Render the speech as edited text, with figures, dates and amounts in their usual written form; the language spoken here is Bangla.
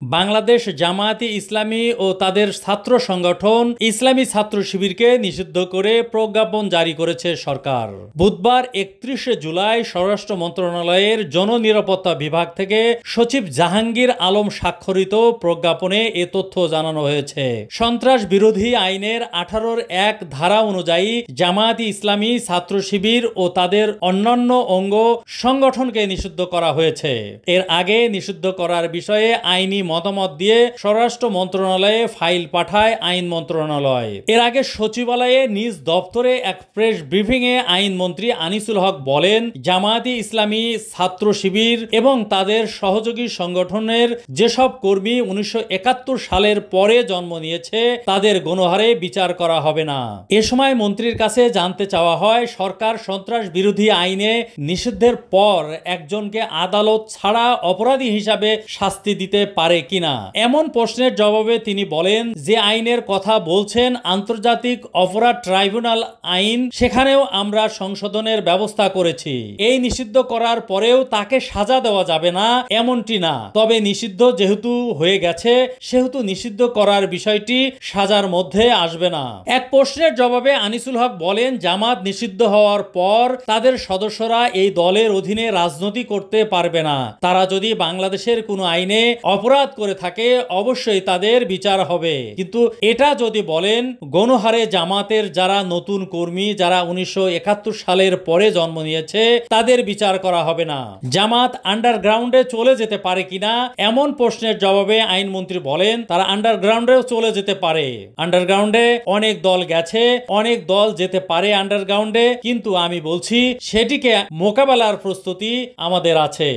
বাংলাদেশ জামায়াতে ইসলামী ও তাদের ছাত্র সংগঠন ইসলামী ছাত্র শিবিরকে নিষিদ্ধ করে প্রজ্ঞাপন জারি করেছে সরকার। বুধবার 31শে জুলাই স্বরাষ্ট্র মন্ত্রণালয়ের জননিরাপত্তা বিভাগ থেকে সচিব জাহাঙ্গীর আলম স্বাক্ষরিত প্রজ্ঞাপনে এ তথ্য জানানো হয়েছে। সন্ত্রাস বিরোধী আইনের 18(1) ধারা অনুযায়ী জামায়াতে ইসলামী ছাত্র শিবির ও তাদের অন্যান্য অঙ্গ সংগঠনকে নিষিদ্ধ করা হয়েছে। এর আগে নিষিদ্ধ করার বিষয়ে আইনি মতামত দিয়ে স্বরাষ্ট্র মন্ত্রণালয়ে ফাইল পাঠায় আইন মন্ত্রণালয়। এর আগে সচিবালয়ে নিজ দপ্তরে এক প্রেস ব্রিফিংয়ে আইনমন্ত্রী আনিসুল হক বলেন, জামায়াতে ইসলামী ছাত্র শিবির এবং তাদের সহযোগী সংগঠনের যেসব কর্মী 1971 সালের পরে জন্ম নিয়েছে তাদের গণহারে বিচার করা হবে না। এ সময় মন্ত্রীর কাছে জানতে চাওয়া হয়, সরকার সন্ত্রাস বিরোধী আইনে নিষিদ্ধের পর একজনকে আদালত ছাড়া অপরাধী হিসাবে শাস্তি দিতে পারে কিনা। এমন প্রশ্নের জবাবে তিনি বলেন, যে আইনের কথা বলছেন আন্তর্জাতিক অপরাধ ট্রাইব্যুনাল আইন, সেখানেও আমরা সংশোধনের ব্যবস্থা করেছি। এই নিষিদ্ধ করার পরেও তাকে সাজা দেওয়া যাবে না এমনটি না, তবে নিষিদ্ধ যেহেতু হয়ে গেছে সেহেতু নিষিদ্ধ করার বিষয়টি সাজার মধ্যে আসবে না। এক প্রশ্নের জবাবে আনিসুল হক বলেন, জামাত নিষিদ্ধ হওয়ার পর তাদের সদস্যরা এই দলের অধীনে রাজনীতি করতে পারবে না। তারা যদি বাংলাদেশের কোনো আইনে অপরাধ করে থাকে অবশ্যই তাদের বিচার হবে। কিন্তু এটা যদি বলেন গণহারে জামাতের যারা নতুন কর্মী, যারা 1971 সালের পরে জন্ম নিয়েছে তাদের বিচার করা হবে না। জামাত আন্ডারগ্রাউন্ডে চলে যেতে পারে কিনা এমন প্রশ্নের জবাবে আইনমন্ত্রী বলেন, তারা আন্ডারগ্রাউন্ডেও চলে যেতে পারে। আন্ডারগ্রাউন্ডে অনেক দল গেছে, অনেক দল যেতে পারে আন্ডারগ্রাউন্ডে, কিন্তু আমি বলছি সেটিকে মোকাবেলার প্রস্তুতি আমাদের আছে।